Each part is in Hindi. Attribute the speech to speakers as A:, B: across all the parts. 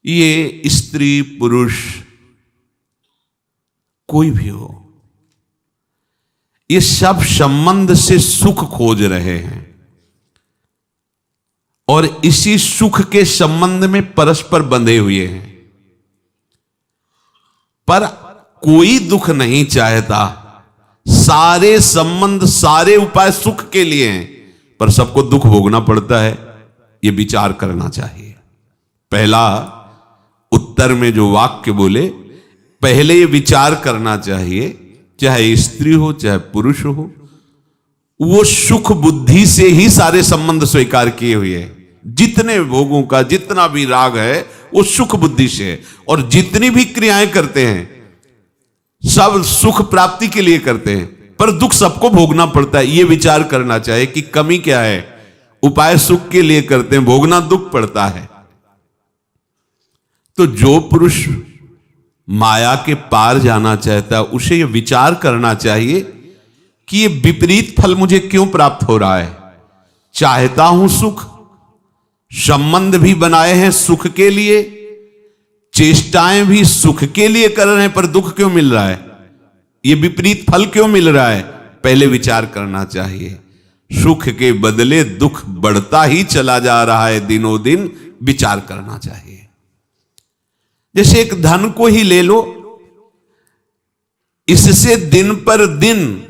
A: ये स्त्री पुरुष कोई भी हो, ये सब संबंध से सुख खोज रहे हैं और इसी सुख के संबंध में परस्पर बंधे हुए हैं। पर कोई दुख नहीं चाहता। सारे संबंध, सारे उपाय सुख के लिए हैं, पर सबको दुख भोगना पड़ता है। यह विचार करना चाहिए। पहला उत्तर में जो वाक्य बोले, पहले ये विचार करना चाहिए, चाहे स्त्री हो चाहे पुरुष हो, वो सुख बुद्धि से ही सारे संबंध स्वीकार किए हुए हैं। जितने भोगों का जितना भी राग है वो सुख बुद्धि से है, और जितनी भी क्रियाएं करते हैं सब सुख प्राप्ति के लिए करते हैं, पर दुख सबको भोगना पड़ता है। ये विचार करना चाहिए कि कमी क्या है। उपाय सुख के लिए करते हैं, भोगना दुख पड़ता है। तो जो पुरुष माया के पार जाना चाहता है उसे यह विचार करना चाहिए कि ये विपरीत फल मुझे क्यों प्राप्त हो रहा है। चाहता हूं सुख, संबंध भी बनाए हैं सुख के लिए, चेष्टाएं भी सुख के लिए कर रहे हैं, पर दुख क्यों मिल रहा है, ये विपरीत फल क्यों मिल रहा है। पहले विचार करना चाहिए। सुख के बदले दुख बढ़ता ही चला जा रहा है दिनों दिन, विचार करना चाहिए। जैसे एक धन को ही ले लो, इससे दिन पर दिन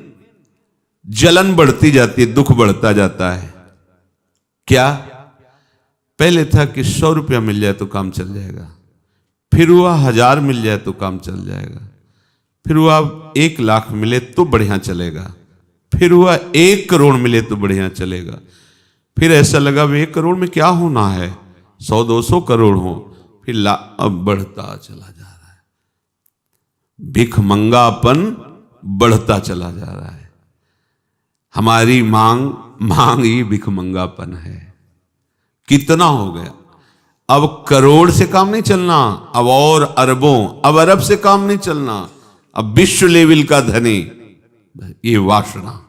A: जलन बढ़ती जाती है, दुख बढ़ता जाता है। क्या पहले था कि 100 रुपया मिल जाए तो काम चल जाएगा, फिर हुआ 1000 मिल जाए तो काम चल जाएगा, फिर हुआ 1 लाख मिले तो बढ़िया चलेगा, फिर हुआ 1 करोड़ मिले तो बढ़िया चलेगा, फिर ऐसा लगा 1 करोड़ में क्या होना है, 100-200 करोड़ हो, फिर अब बढ़ता चला जा रहा है। भिखमंगापन बढ़ता चला जा रहा है। हमारी मांग ही भिखमंगापन है। कितना हो गया, अब करोड़ से काम नहीं चलना, अब और अरबों, अब अरब से काम नहीं चलना, अब विश्व लेवल का धनी। ये वासना,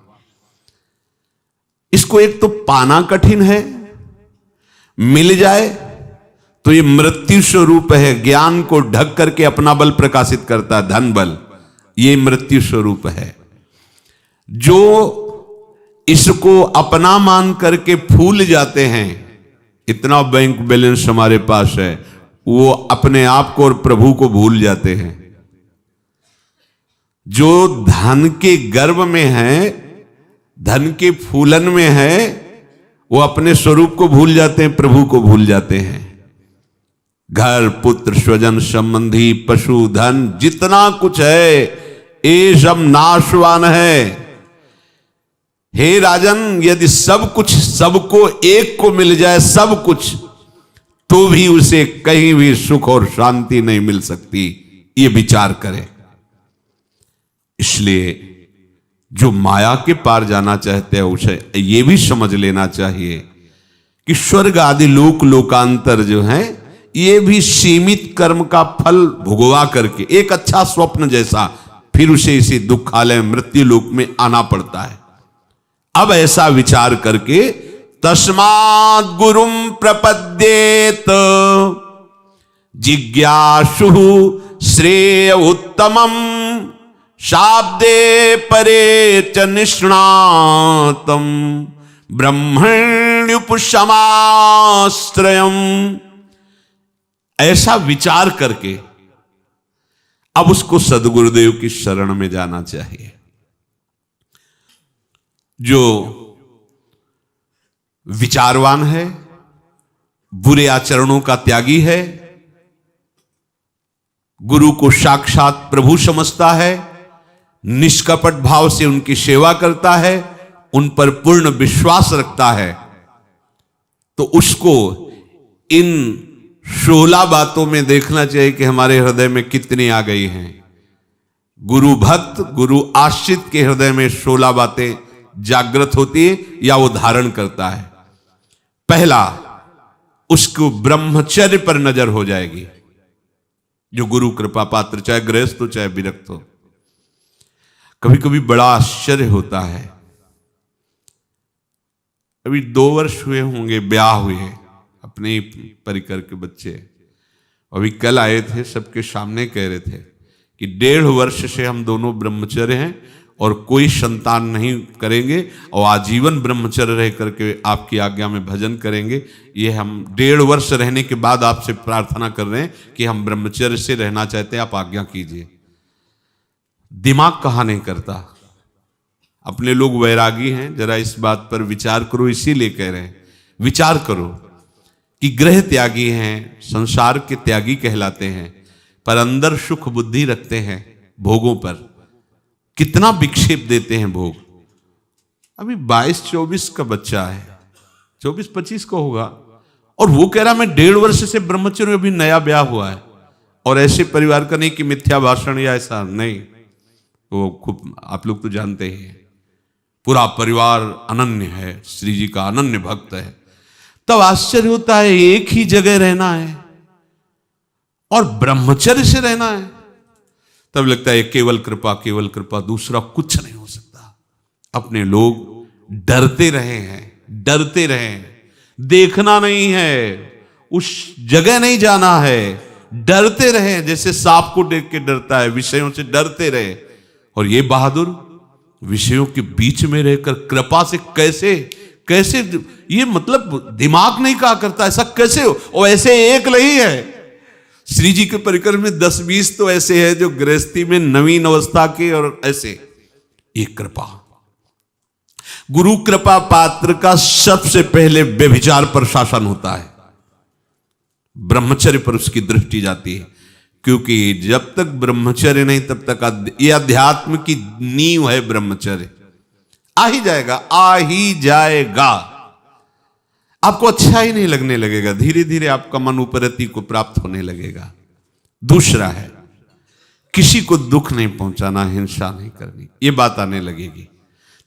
A: इसको एक तो पाना कठिन है, मिल जाए तो ये मृत्यु स्वरूप है। ज्ञान को ढक करके अपना बल प्रकाशित करता है, धन बल, ये मृत्यु स्वरूप है। जो इसको अपना मान करके फूल जाते हैं, इतना बैंक बैलेंस हमारे पास है, वो अपने आप को और प्रभु को भूल जाते हैं। जो धन के गर्व में है, धन के फूलन में है, वो अपने स्वरूप को भूल जाते हैं, प्रभु को भूल जाते हैं। घर, पुत्र, स्वजन, संबंधी, पशु, धन, जितना कुछ है ये सब नाशवान है। हे राजन, यदि सब कुछ सबको एक को मिल जाए, सब कुछ, तो भी उसे कहीं भी सुख और शांति नहीं मिल सकती। ये विचार करें। इसलिए जो माया के पार जाना चाहते हैं उसे ये भी समझ लेना चाहिए कि स्वर्ग आदि लोक लोकांतर जो है, ये भी सीमित कर्म का फल भुगवा करके एक अच्छा स्वप्न जैसा, फिर उसे इसी दुखालय मृत्यु लोक में आना पड़ता है। अब ऐसा विचार करके तस्मात् गुरुम प्रपद्येत जिज्ञासु श्रेय उत्तमम शाब्दे परे च निष्णातम ब्रह्मण्युपशमाश्रयम। ऐसा विचार करके अब उसको सदगुरुदेव की शरण में जाना चाहिए। जो विचारवान है, बुरे आचरणों का त्यागी है, गुरु को साक्षात प्रभु समझता है, निष्कपट भाव से उनकी सेवा करता है, उन पर पूर्ण विश्वास रखता है, तो उसको इन 16 बातों में देखना चाहिए कि हमारे हृदय में कितनी आ गई हैं। गुरु भक्त, गुरु आश्रित के हृदय में 16 बातें जागृत होती है या वो धारण करता है। पहला, उसको ब्रह्मचर्य पर नजर हो जाएगी। जो गुरु कृपा पात्र, चाहे गृहस्थ हो चाहे विरक्त हो। कभी कभी बड़ा आश्चर्य होता है, अभी 2 वर्ष हुए होंगे ब्याह हुए, अपने ही परिकर के बच्चे, अभी कल आए थे, सबके सामने कह रहे थे कि 1.5 वर्ष से हम दोनों ब्रह्मचर्य हैं और कोई संतान नहीं करेंगे और आजीवन ब्रह्मचर्य रह करके आपकी आज्ञा में भजन करेंगे। ये हम 1.5 वर्ष रहने के बाद आपसे प्रार्थना कर रहे हैं कि हम ब्रह्मचर्य से रहना चाहते हैं, आप आज्ञा कीजिए। दिमाग कहाँ नहीं करता। अपने लोग वैरागी हैं, जरा इस बात पर विचार करो, इसीलिए कह रहे हैं विचार करो कि ग्रह त्यागी हैं, संसार के त्यागी कहलाते हैं, पर अंदर सुख बुद्धि रखते हैं भोगों पर। कितना विक्षेप देते हैं भोग। अभी 22-24 का बच्चा है, 24-25 को होगा, और वो कह रहा मैं 1.5 वर्ष से ब्रह्मचर्य, अभी नया ब्याह हुआ है। और ऐसे परिवार का नहीं कि मिथ्या भाषण या ऐसा नहीं, वो खूब आप लोग तो जानते ही हैं, पूरा परिवार अनन्य है, श्री जी का अनन्य भक्त है। तब आश्चर्य होता है, एक ही जगह रहना है और ब्रह्मचर्य से रहना है। तब लगता है केवल कृपा, दूसरा कुछ नहीं हो सकता। अपने लोग डरते रहे हैं, देखना नहीं है, उस जगह नहीं जाना है, डरते रहे, जैसे सांप को देख के डरता है, विषयों से डरते रहे। और ये बहादुर विषयों के बीच में रहकर कृपा से कैसे ये मतलब दिमाग नहीं कहा करता, ऐसा कैसे हो। और ऐसे एक नहीं है, श्री जी के परिकर में 10-20 तो ऐसे हैं जो गृहस्थी में नवीन अवस्था के, और ऐसे एक कृपा। गुरु कृपा पात्र का सबसे पहले व्यभिचार पर शासन होता है, ब्रह्मचर्य पर उसकी दृष्टि जाती है। क्योंकि जब तक ब्रह्मचर्य नहीं तब तक ये अध्यात्म की नींव है। ब्रह्मचर्य आ ही जाएगा, आपको अच्छा ही नहीं लगने लगेगा, धीरे धीरे आपका मन उपरति को प्राप्त होने लगेगा। दूसरा है किसी को दुख नहीं पहुंचाना, हिंसा नहीं करनी, ये बात आने लगेगी।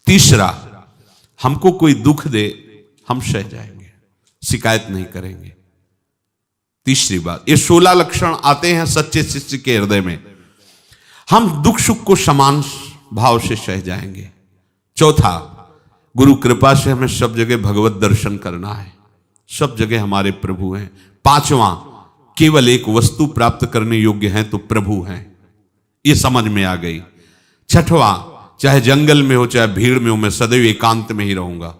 A: तीसरा, हमको कोई दुख दे हम सह जाएंगे, शिकायत नहीं करेंगे। तीसरी बात, ये 16 लक्षण आते हैं सच्चे शिष्य के हृदय में। हम दुख सुख को समान भाव से सह जाएंगे। चौथा, गुरु कृपा से हमें सब जगह भगवत दर्शन करना है, सब जगह हमारे प्रभु हैं। पांचवा, केवल एक वस्तु प्राप्त करने योग्य हैं तो प्रभु हैं, ये समझ में आ गई। छठवां, चाहे जंगल में हो चाहे भीड़ में हो, मैं सदैव एकांत में ही रहूंगा।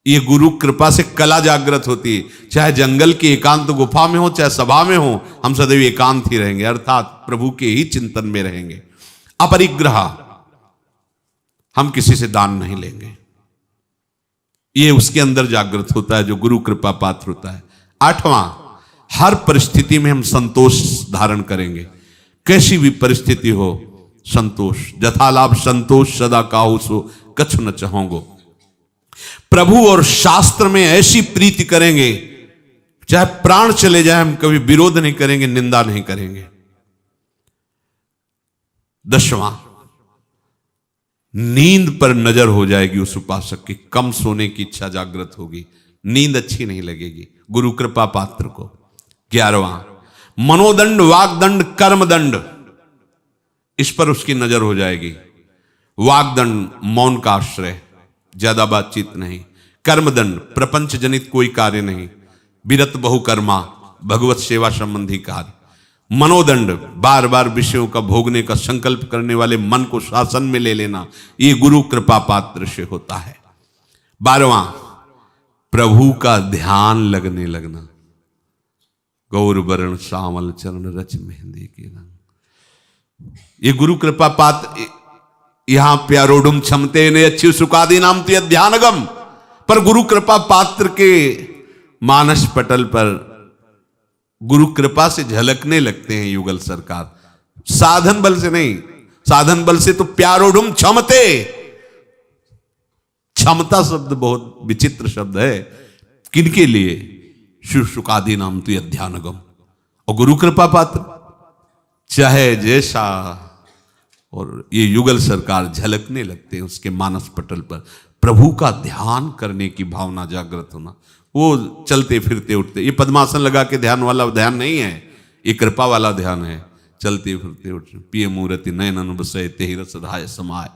A: ये गुरु कृपा से कला जागृत होती है, चाहे जंगल की एकांत गुफा में हो चाहे सभा में हो, हम सदैव एकांत ही रहेंगे, अर्थात प्रभु के ही चिंतन में रहेंगे। अपरिग्रह, हम किसी से दान नहीं लेंगे, ये उसके अंदर जागृत होता है जो गुरु कृपा पात्र होता है। आठवां, हर परिस्थिति में हम संतोष धारण करेंगे, कैसी भी परिस्थिति हो संतोष। जथालाभ संतोष सदा काहू सो कछु न चाहोगो। प्रभु और शास्त्र में ऐसी प्रीति करेंगे, चाहे प्राण चले जाए हम कभी विरोध नहीं करेंगे, निंदा नहीं करेंगे। 10वां, नींद पर नजर हो जाएगी उस उपासक की, कम सोने की इच्छा जागृत होगी, नींद अच्छी नहीं लगेगी गुरु कृपा पात्र को। 11वां, मनोदंड, वागदंड, कर्मदंड, इस पर उसकी नजर हो जाएगी। वागदंड, मौन का आश्रय, ज्यादा बातचीत नहीं। कर्मदंड, प्रपंच जनित कोई कार्य नहीं, विरत बहुकर्मा, भगवत सेवा संबंधी कार्य। मनोदंड, बार बार विषयों का भोगने का संकल्प करने वाले मन को शासन में ले लेना, ये गुरु कृपा पात्र से होता है। 12वां, प्रभु का ध्यान लगने लगना। गौर वर्ण श्यामल चरण रच मेहंदी के रंग, ये गुरु कृपा पात्र। यहां प्यारोडुम क्षमते ने अच्छी सुकादी नाम तो ध्यानगम, पर गुरु कृपा पात्र के मानस पटल पर गुरु कृपा से झलकने लगते हैं युगल सरकार, साधन बल से नहीं। साधन बल से तो प्यारोडुम क्षमते, क्षमता शब्द बहुत विचित्र शब्द है, किनके लिए? शुकादि नाम तो ध्यानगम। और गुरु कृपा पात्र चाहे जैसा, और ये युगल सरकार झलकने लगते हैं उसके मानस पटल पर। प्रभु का ध्यान करने की भावना जागृत होना, वो चलते फिरते उठते, ये पद्मासन लगा के ध्यान वाला ध्यान नहीं है, ये कृपा वाला ध्यान है। चलते फिरते उठते, पिय मूर्ति नयन बसय तेहि रस धाय समाय।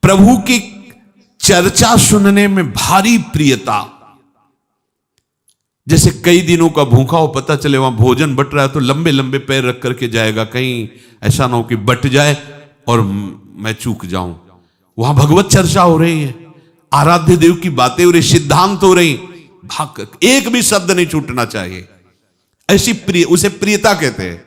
A: प्रभु की चर्चा सुनने में भारी प्रियता, जैसे कई दिनों का भूखा हो, पता चले वहां भोजन बट रहा है तो लंबे लंबे पैर रख करके जाएगा, कहीं ऐसा ना हो कि बट जाए और मैं चूक जाऊं। वहां भगवत चर्चा हो रही है, आराध्य देव की बातें हो रही, सिद्धांत हो रही, भाग एक भी शब्द नहीं छूटना चाहिए। ऐसी प्रिय, उसे प्रियता कहते हैं।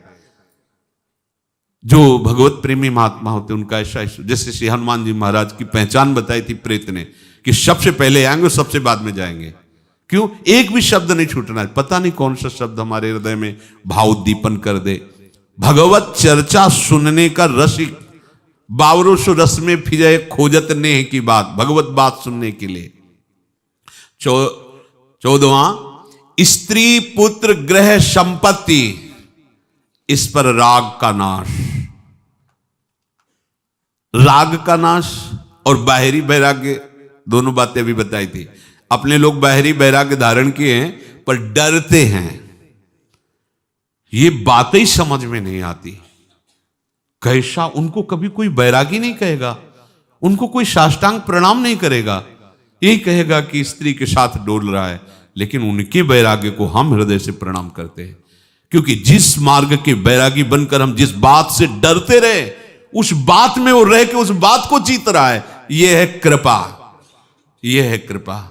A: जो भगवत प्रेमी महात्मा होते उनका ऐसा, जैसे श्री हनुमान जी महाराज की पहचान बताई थी प्रेत ने कि सबसे पहले आएंगे और सबसे बाद में जाएंगे। क्यों? एक भी शब्द नहीं छूटना है। पता नहीं कौन सा शब्द हमारे हृदय में भावोद्दीपन कर दे। भगवत चर्चा सुनने का रसिक, बावरों सो रस में फिरे खोजत नेह की बात, भगवत बात सुनने के लिए। 14वां, स्त्री पुत्र ग्रह संपत्ति, इस पर राग का नाश। राग का नाश और बाहरी वैराग्य, दोनों बातें अभी बताई थी। अपने लोग बाहरी वैराग्य धारण किए हैं पर डरते हैं, ये बातें ही समझ में नहीं आती। कैसा, उनको कभी कोई बैरागी नहीं कहेगा, उनको कोई साष्टांग प्रणाम नहीं करेगा, यही कहेगा कि स्त्री के साथ डोल रहा है। लेकिन उनके वैराग्य को हम हृदय से प्रणाम करते हैं, क्योंकि जिस मार्ग के बैरागी बनकर हम जिस बात से डरते रहे, उस बात में वो रह के उस बात को जीत रहा है। यह है कृपा, यह है कृपा।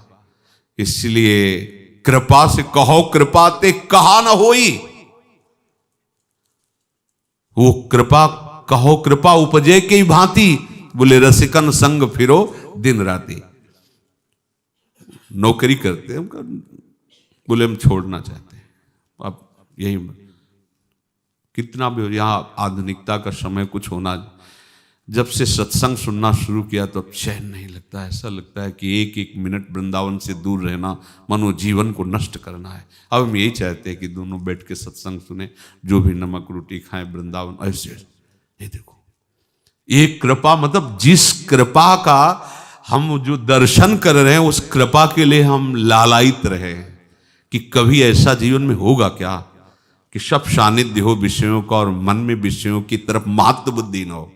A: इसलिए कृपा से कहो कृपा ते कहा न होई, वो कृपा कहो कृपा उपजे के भांति, बोले रसिकन संग फिरो दिन राती। नौकरी करते हैं, बोले हम छोड़ना चाहते हैं। अब यही कितना भी यहां आधुनिकता का समय कुछ होना, जब से सत्संग सुनना शुरू किया तो अब चैन नहीं लगता। ऐसा लगता है कि एक एक मिनट वृंदावन से दूर रहना मानो जीवन को नष्ट करना है। अब हम यही चाहते हैं कि दोनों बैठ के सत्संग सुने, जो भी नमक रोटी खाएं वृंदावन। ऐसे ये देखो, ये कृपा, मतलब जिस कृपा का हम जो दर्शन कर रहे हैं, उस कृपा के लिए हम लालायित रहे कि कभी ऐसा जीवन में होगा क्या कि सब सानिध्य हो विषयों का और मन में विषयों की तरफ मात्र बुद्धि न हो,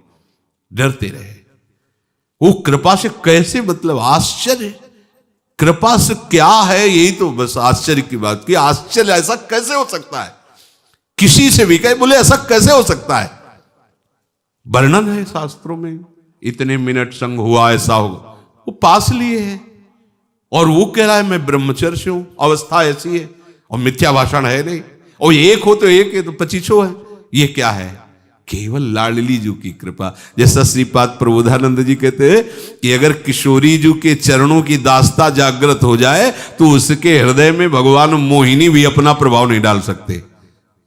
A: डरते रहे। वो कृपा से कैसे, मतलब आश्चर्य, कृपा से क्या है, यही तो बस आश्चर्य की बात कि आश्चर्य ऐसा कैसे हो सकता है। किसी से भी कहे, बोले ऐसा कैसे हो सकता है। वर्णन है शास्त्रों में, इतने मिनट संग हुआ, ऐसा होगा, वो पास लिए है और वो कह रहा है मैं ब्रह्मचर्य हूं, अवस्था ऐसी है, और मिथ्या भाषण है नहीं, और एक हो तो एक है तो 25 है। ये क्या है? केवल लाडली जी की कृपा। जैसा श्रीपाद प्रबोधानंद जी कहते हैं कि अगर किशोरी जी के चरणों की दास्ता जागृत हो जाए तो उसके हृदय में भगवान मोहिनी भी अपना प्रभाव नहीं डाल सकते,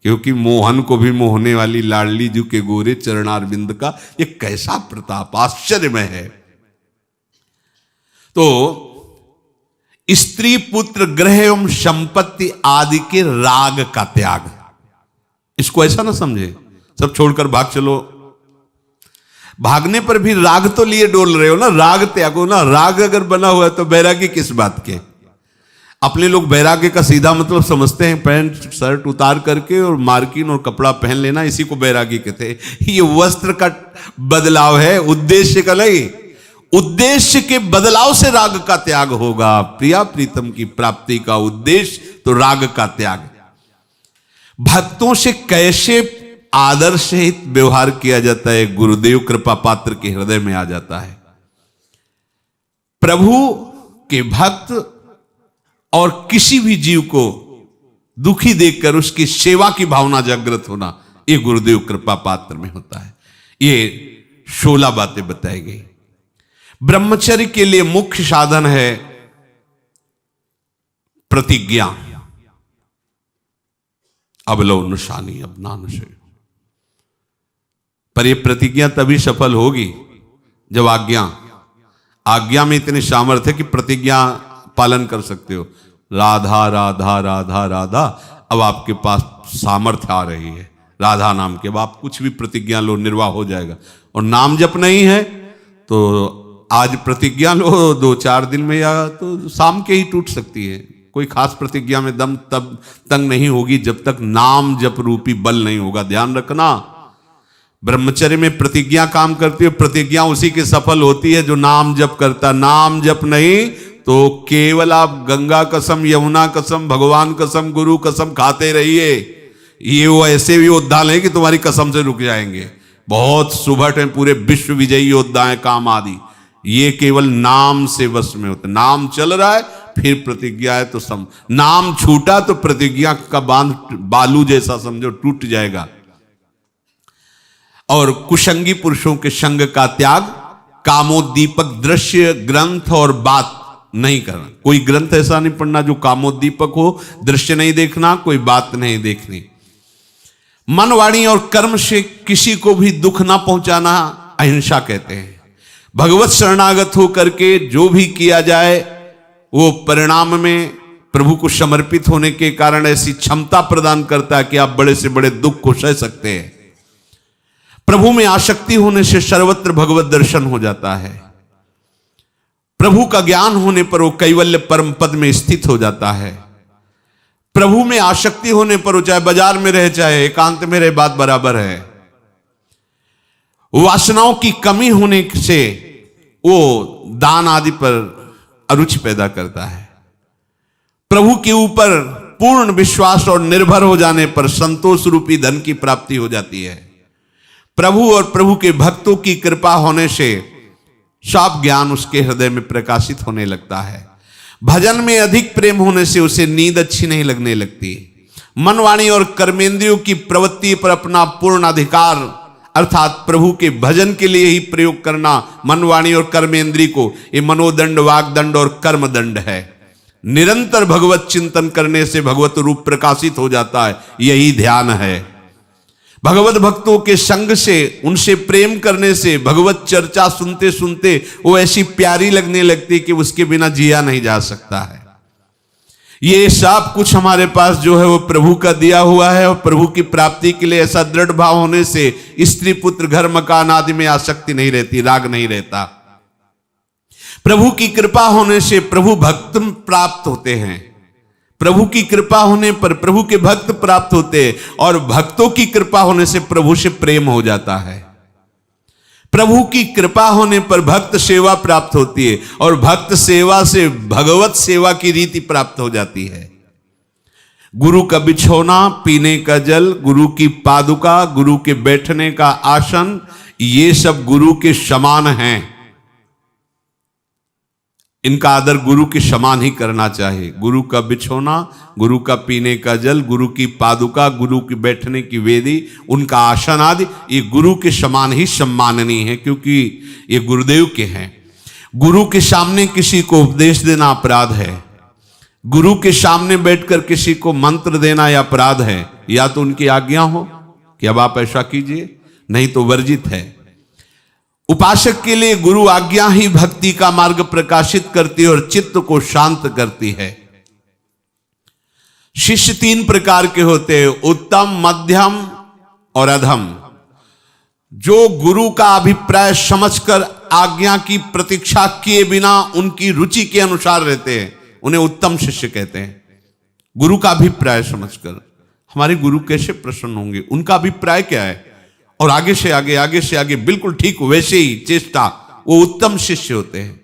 A: क्योंकि मोहन को भी मोहने वाली लाडली जी के गोरे चरणारविंद का ये कैसा प्रताप, आश्चर्यमय है। तो स्त्री पुत्र ग्रह एवं संपत्ति आदि के राग का त्याग, इसको ऐसा ना समझे सब छोड़कर भाग चलो। भागने पर भी राग तो लिए डोल रहे हो ना, राग त्यागो ना। राग अगर बना हुआ है तो बैरागी किस बात के? अपने लोग बैराग्य का सीधा मतलब समझते हैं पैंट शर्ट उतार करके और मार्किन और कपड़ा पहन लेना, इसी को बैरागी कहते हैं। ये वस्त्र का बदलाव है, उद्देश्य का नहीं। उद्देश्य के बदलाव से राग का त्याग होगा। प्रिया प्रीतम की प्राप्ति का उद्देश्य तो राग का त्याग। भक्तों से कैसे आदर सहित व्यवहार किया जाता है, गुरुदेव कृपा पात्र के हृदय में आ जाता है। प्रभु के भक्त और किसी भी जीव को दुखी देखकर उसकी सेवा की भावना जागृत होना, ये गुरुदेव कृपा पात्र में होता है। ये 16 बातें बताई गई। ब्रह्मचर्य के लिए मुख्य साधन है प्रतिज्ञा। अब लो निशानी अब ना नशे, पर यह प्रतिज्ञा तभी सफल होगी जब आज्ञा में इतनी सामर्थ्य है कि प्रतिज्ञा पालन कर सकते हो। राधा राधा राधा राधा, अब आपके पास सामर्थ्य आ रही है राधा नाम के, अब आप कुछ भी प्रतिज्ञा लो, निर्वाह हो जाएगा। और नाम जप नहीं है तो आज प्रतिज्ञा लो, 2-4 दिन में या तो शाम के ही टूट सकती है। कोई खास प्रतिज्ञा में दम तब तंग नहीं होगी जब तक नाम जप रूपी बल नहीं होगा। ध्यान रखना, ब्रह्मचर्य में प्रतिज्ञा काम करती है। प्रतिज्ञा उसी की सफल होती है जो नाम जप करता। नाम जप नहीं तो केवल आप गंगा कसम, यमुना कसम, भगवान कसम, गुरु कसम खाते रहिए। ये वो ऐसे भी योद्धा हैं कि तुम्हारी कसम से रुक जाएंगे। बहुत सुभट हैं, पूरे विश्व विजयी योद्धा हैं, काम आदि। ये केवल नाम से वश में होते। नाम चल रहा है फिर प्रतिज्ञा है तो नाम छूटा तो प्रतिज्ञा का बांध बालू जैसा समझो टूट जाएगा। और कुसंगी पुरुषों के संग का त्याग, कामोद्दीपक दृश्य, ग्रंथ और बात नहीं करना। कोई ग्रंथ ऐसा नहीं पढ़ना जो कामोद्दीपक हो, दृश्य नहीं देखना, कोई बात नहीं देखनी। मन, वाणी और कर्म से किसी को भी दुख ना पहुंचाना अहिंसा कहते हैं। भगवत शरणागत होकर के जो भी किया जाए वो परिणाम में प्रभु को समर्पित होने के कारण ऐसी क्षमता प्रदान करता है कि आप बड़े से बड़े दुख को सह सकते हैं। प्रभु में आसक्ति होने से सर्वत्र भगवत दर्शन हो जाता है। प्रभु का ज्ञान होने पर वो कैवल्य परम पद में स्थित हो जाता है। प्रभु में आसक्ति होने पर वो चाहे बाजार में रहे चाहे एकांत में रहे, बात बराबर है। वासनाओं की कमी होने से वो दान आदि पर अरुचि पैदा करता है। प्रभु के ऊपर पूर्ण विश्वास और निर्भर हो जाने पर संतोष रूपी धन की प्राप्ति हो जाती है। प्रभु और प्रभु के भक्तों की कृपा होने से सब ज्ञान उसके हृदय में प्रकाशित होने लगता है। भजन में अधिक प्रेम होने से उसे नींद अच्छी नहीं लगने लगती। मन, वाणी और कर्मेंद्रियों की प्रवृत्ति पर अपना पूर्ण अधिकार अर्थात प्रभु के भजन के लिए ही प्रयोग करना, मन, वाणी और कर्मेंद्रिय को, ये मनोदंड, वागदंड और कर्मदंड है। निरंतर भगवत चिंतन करने से भगवत रूप प्रकाशित हो जाता है, यही ध्यान है। भगवत भक्तों के संग से, उनसे प्रेम करने से, भगवत चर्चा सुनते सुनते वो ऐसी प्यारी लगने लगती कि उसके बिना जिया नहीं जा सकता है। ये सब कुछ हमारे पास जो है वो प्रभु का दिया हुआ है और प्रभु की प्राप्ति के लिए ऐसा दृढ़ भाव होने से स्त्री, पुत्र, घर, मकान आदि में आसक्ति नहीं रहती, राग नहीं रहता। प्रभु की कृपा होने से प्रभु भक्त प्राप्त होते हैं। प्रभु की कृपा होने पर प्रभु के भक्त प्राप्त होते हैं और भक्तों की कृपा होने से प्रभु से प्रेम हो जाता है। प्रभु की कृपा होने पर भक्त सेवा प्राप्त होती है और भक्त सेवा से भगवत सेवा की रीति प्राप्त हो जाती है। गुरु का बिछौना, पीने का जल, गुरु की पादुका, गुरु के बैठने का आसन, ये सब गुरु के समान हैं। इनका आदर गुरु के समान ही करना चाहिए। गुरु का बिछौना, गुरु का पीने का जल, गुरु की पादुका, गुरु की बैठने की वेदी, उनका आसन आदि ये गुरु के समान ही सम्माननीय है, क्योंकि ये गुरुदेव के हैं। गुरु के सामने किसी को उपदेश देना अपराध है। गुरु के सामने बैठकर किसी को मंत्र देना या अपराध है। या तो उनकी आज्ञा हो कि अब आप ऐसा कीजिए, नहीं तो वर्जित है। उपासक के लिए गुरु आज्ञा ही भक्ति का मार्ग प्रकाशित करती है और चित्त को शांत करती है। शिष्य तीन प्रकार के होते हैं, उत्तम, मध्यम और अधम। जो गुरु का अभिप्राय समझकर आज्ञा की प्रतीक्षा किए बिना उनकी रुचि के अनुसार रहते हैं, उन्हें उत्तम शिष्य कहते हैं। गुरु का अभिप्राय समझकर हमारे गुरु कैसे प्रसन्न होंगे, उनका अभिप्राय क्या है, और आगे से आगे, आगे से आगे बिल्कुल ठीक वैसे ही चेष्टा, वो उत्तम शिष्य होते हैं।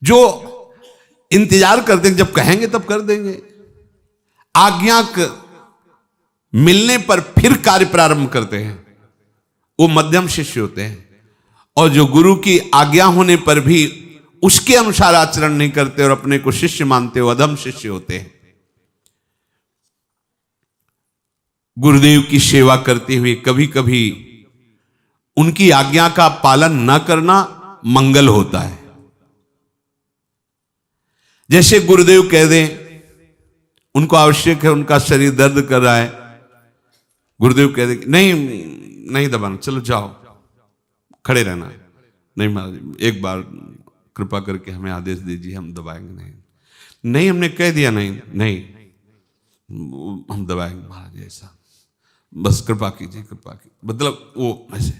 A: जो इंतजार करते हैं, जब कहेंगे तब कर देंगे, आज्ञा मिलने पर फिर कार्य प्रारंभ करते हैं, वो मध्यम शिष्य होते हैं। और जो गुरु की आज्ञा होने पर भी उसके अनुसार आचरण नहीं करते और अपने को शिष्य मानते हो, अधम शिष्य होते हैं। गुरुदेव की सेवा करते हुए कभी कभी उनकी आज्ञा का पालन न करना मंगल होता है। जैसे गुरुदेव कह दें, उनको आवश्यक है, उनका शरीर दर्द कर रहा है, गुरुदेव कह दें नहीं दबाना, चलो जाओ, खड़े रहना। नहीं महाराज, एक बार कृपा करके हमें आदेश दीजिए, हम दबाएंगे नहीं, हमने कह दिया नहीं हम दबाएंगे महाराज, ऐसा बस कृपा कीजिए, कृपा कीजिए, मतलब वो ऐसे।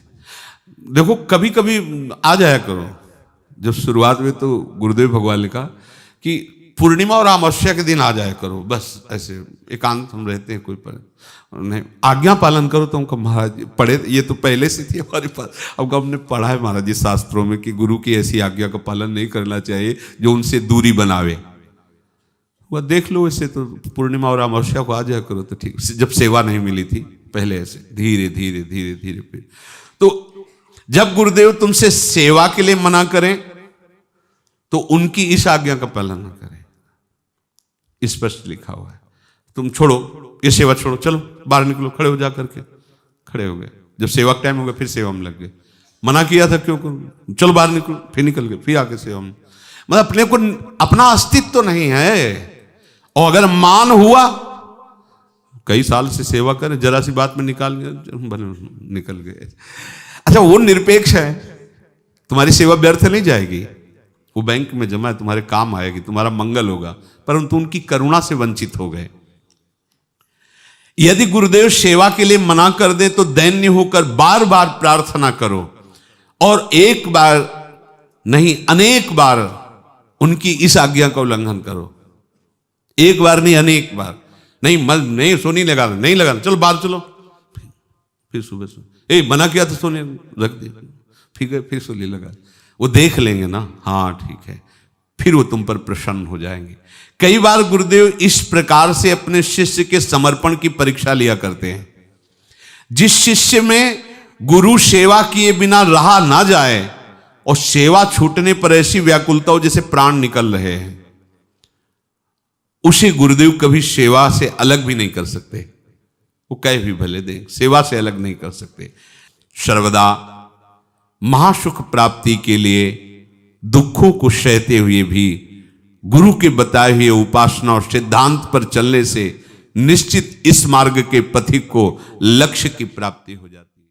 A: देखो कभी कभी आ जाया करो। जब शुरुआत में तो गुरुदेव भगवान ने कहा कि पूर्णिमा और अमावस्या के दिन आ जाया करो, बस ऐसे एकांत हम रहते हैं, कोई पर नहीं, आज्ञा पालन करो। तो हमको महाराज पढ़े, ये तो पहले से थी हमारे पास, अब हमने पढ़ा है महाराज जी शास्त्रों में कि गुरु की ऐसी आज्ञा का पालन नहीं करना चाहिए जो उनसे दूरी बनावे। वह देख लो, ऐसे तो पूर्णिमा और अमावस्या को आ जाया करो तो ठीक। जब सेवा नहीं मिली थी पहले, ऐसे धीरे धीरे धीरे धीरे फिर। तो जब गुरुदेव तुमसे सेवा के लिए मना करें तो उनकी इस आज्ञा का पालन न करें, स्पष्ट लिखा हुआ है। तुम छोड़ो ये सेवा, छोड़ो, चलो बाहर निकलो, खड़े हो जा करके। खड़े हो गए, जब सेवा का टाइम हो गया फिर सेवा में लग गए। मना किया था क्यों करो, चलो बाहर निकलो, फिर निकल गए, फिर आके सेवा में। मतलब अपने को, अपना अस्तित्व तो नहीं है। और अगर मान हुआ, कई साल से सेवा करें, जरा सी बात में निकाल निकल गए। अच्छा, वो निरपेक्ष है, तुम्हारी सेवा व्यर्थ नहीं जाएगी, वो बैंक में जमा है, तुम्हारे काम आएगी, तुम्हारा मंगल होगा, परंतु उनकी करुणा से वंचित हो गए। यदि गुरुदेव सेवा के लिए मना कर दे तो दैन्य होकर बार बार प्रार्थना करो, और एक बार नहीं अनेक बार उनकी इस आज्ञा का उल्लंघन करो। एक बार नहीं, अनेक बार। नहीं मल नहीं, सोनी लगा नहीं लगाना, चलो बाहर चलो, फिर सुबह सुबह मना किया तो सोनी रख दे, फिर सोनी लगा। वो देख लेंगे ना, हाँ ठीक है, फिर वो तुम पर प्रसन्न हो जाएंगे। कई बार गुरुदेव इस प्रकार से अपने शिष्य के समर्पण की परीक्षा लिया करते हैं। जिस शिष्य में गुरु सेवा किए बिना रहा ना जाए और सेवा छूटने पर ऐसी व्याकुलता हो जैसे प्राण निकल रहे हैं, उसे गुरुदेव कभी सेवा से अलग भी नहीं कर सकते। वो कहे भी भले दें, सेवा से अलग नहीं कर सकते। सर्वदा महासुख प्राप्ति के लिए दुखों को सहते हुए भी गुरु के बताए हुए उपासना और सिद्धांत पर चलने से निश्चित इस मार्ग के पथिक को लक्ष्य की प्राप्ति हो जाती है।